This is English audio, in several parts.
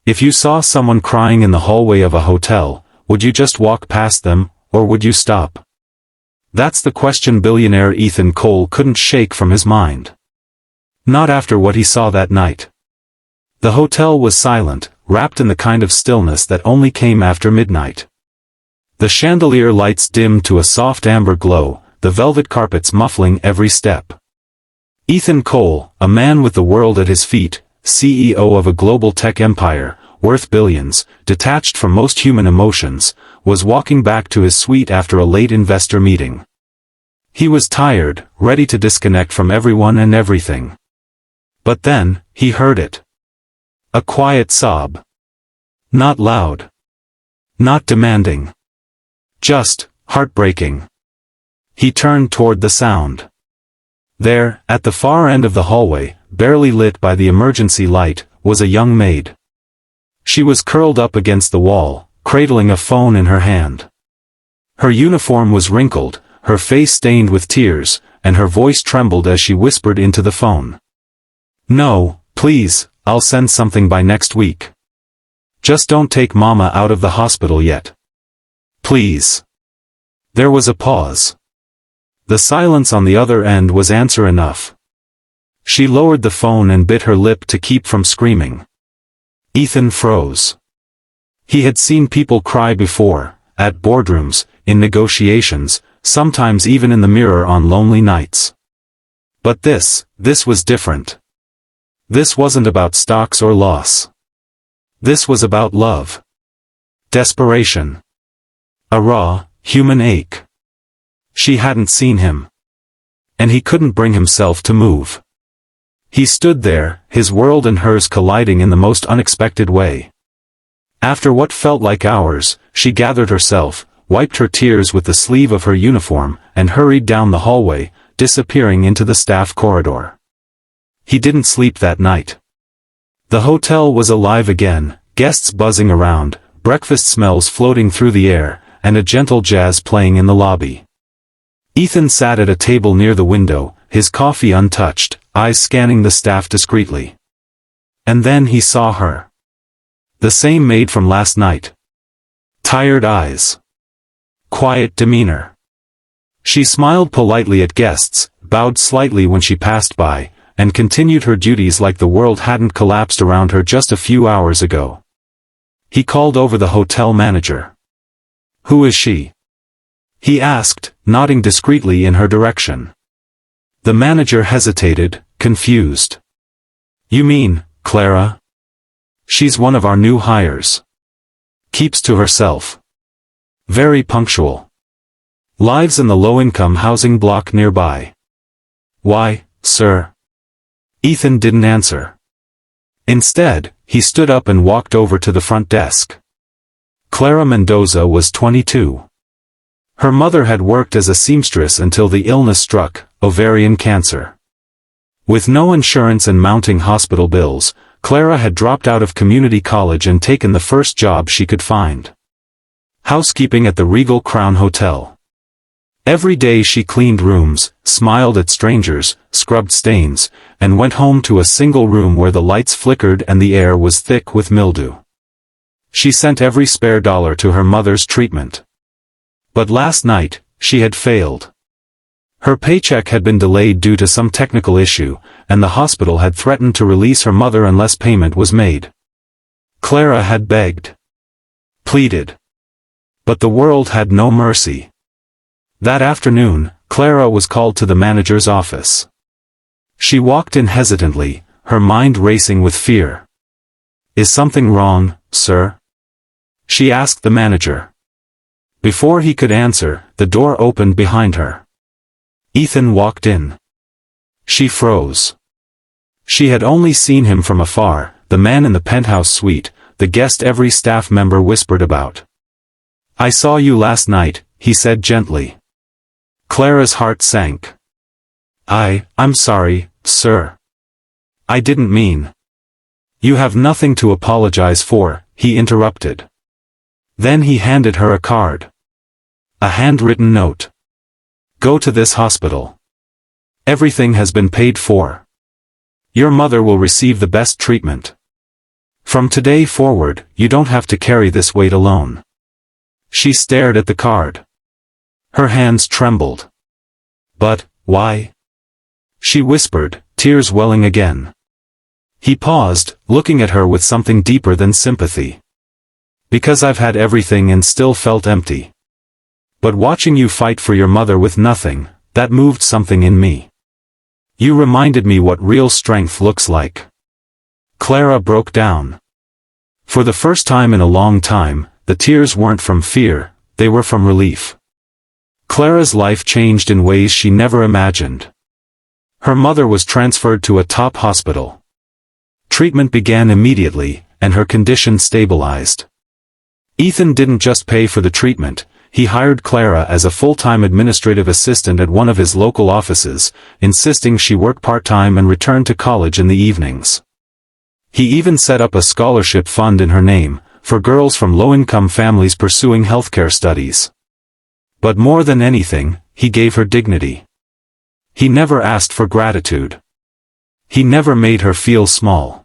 If you saw someone crying in the hallway of a hotel, would you just walk past them, or would you stop? That's the question billionaire Ethan Cole couldn't shake from his mind. Not after what he saw that night. The hotel was silent, wrapped in the kind of stillness that only came after midnight. The chandelier lights dimmed to a soft amber glow, the velvet carpets muffling every step. Ethan Cole, a man with the world at his feet, CEO of a global tech empire, worth billions, detached from most human emotions, was walking back to his suite after a late investor meeting. He was tired, ready to disconnect from everyone and everything. But then, he heard it. A quiet sob. Not loud. Not demanding. Just, heartbreaking. He turned toward the sound. There, at the far end of the hallway, barely lit by the emergency light, was a young maid. She was curled up against the wall, cradling a phone in her hand. Her uniform was wrinkled, her face stained with tears, and her voice trembled as she whispered into the phone. "No, please, I'll send something by next week. Just don't take Mama out of the hospital yet. Please." There was a pause. The silence on the other end was answer enough. She lowered the phone and bit her lip to keep from screaming. Ethan froze. He had seen people cry before, at boardrooms, in negotiations, sometimes even in the mirror on lonely nights. But this was different. This wasn't about stocks or loss. This was about love. Desperation. A raw, human ache. She hadn't seen him. And he couldn't bring himself to move. He stood there, his world and hers colliding in the most unexpected way. After what felt like hours, she gathered herself, wiped her tears with the sleeve of her uniform, and hurried down the hallway, disappearing into the staff corridor. He didn't sleep that night. The hotel was alive again, guests buzzing around, breakfast smells floating through the air, and a gentle jazz playing in the lobby. Ethan sat at a table near the window, his coffee untouched, eyes scanning the staff discreetly. And then he saw her. The same maid from last night. Tired eyes. Quiet demeanor. She smiled politely at guests, bowed slightly when she passed by, and continued her duties like the world hadn't collapsed around her just a few hours ago. He called over the hotel manager. "Who is she?" he asked, nodding discreetly in her direction. The manager hesitated, confused. "You mean, Clara? She's one of our new hires. Keeps to herself. Very punctual. Lives in the low-income housing block nearby." "Why, sir?" Ethan didn't answer. Instead, he stood up and walked over to the front desk. Clara Mendoza was 22. Her mother had worked as a seamstress until the illness struck, ovarian cancer. With no insurance and mounting hospital bills, Clara had dropped out of community college and taken the first job she could find. Housekeeping at the Regal Crown Hotel. Every day she cleaned rooms, smiled at strangers, scrubbed stains, and went home to a single room where the lights flickered and the air was thick with mildew. She sent every spare dollar to her mother's treatment. But last night, she had failed. Her paycheck had been delayed due to some technical issue, and the hospital had threatened to release her mother unless payment was made. Clara had begged. Pleaded. But the world had no mercy. That afternoon, Clara was called to the manager's office. She walked in hesitantly, her mind racing with fear. "Is something wrong, sir?" she asked the manager. Before he could answer, the door opened behind her. Ethan walked in. She froze. She had only seen him from afar, the man in the penthouse suite, the guest every staff member whispered about. "I saw you last night," he said gently. Clara's heart sank. I'm sorry, sir. I didn't mean." "You have nothing to apologize for," he interrupted. Then he handed her a card. A handwritten note. "Go to this hospital. Everything has been paid for. Your mother will receive the best treatment." From today forward, you don't have to carry this weight alone. She stared at the card. Her hands trembled. But, why? She whispered, tears welling again. He paused, looking at her with something deeper than sympathy. Because I've had everything and still felt empty. But watching you fight for your mother with nothing, that moved something in me. You reminded me what real strength looks like. Clara broke down. For the first time in a long time, the tears weren't from fear, they were from relief. Clara's life changed in ways she never imagined. Her mother was transferred to a top hospital. Treatment began immediately, and her condition stabilized. Ethan didn't just pay for the treatment, he hired Clara as a full-time administrative assistant at one of his local offices, insisting she work part-time and return to college in the evenings. He even set up a scholarship fund in her name, for girls from low-income families pursuing healthcare studies. But more than anything, he gave her dignity. He never asked for gratitude. He never made her feel small.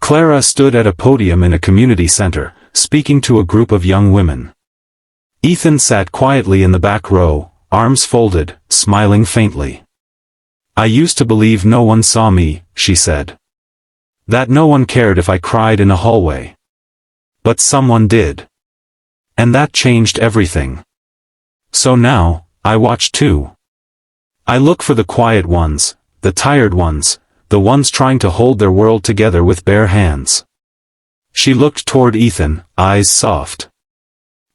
Clara stood at a podium in a community center, speaking to a group of young women. Ethan sat quietly in the back row, arms folded, smiling faintly. I used to believe no one saw me, she said. That no one cared if I cried in a hallway. But someone did. And that changed everything. So now, I watch too. I look for the quiet ones, the tired ones, the ones trying to hold their world together with bare hands. She looked toward Ethan, eyes soft.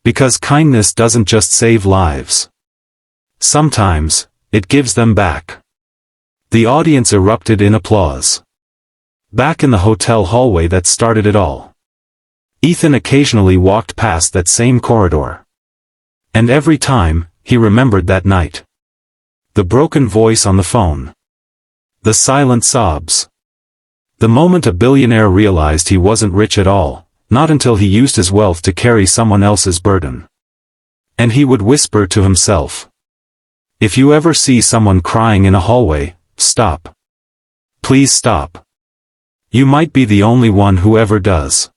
Because kindness doesn't just save lives. Sometimes, it gives them back. The audience erupted in applause. Back in the hotel hallway that started it all. Ethan occasionally walked past that same corridor. And every time, he remembered that night. The broken voice on the phone. The silent sobs. The moment a billionaire realized he wasn't rich at all, not until he used his wealth to carry someone else's burden. And he would whisper to himself. If you ever see someone crying in a hallway, stop. Please stop. You might be the only one who ever does.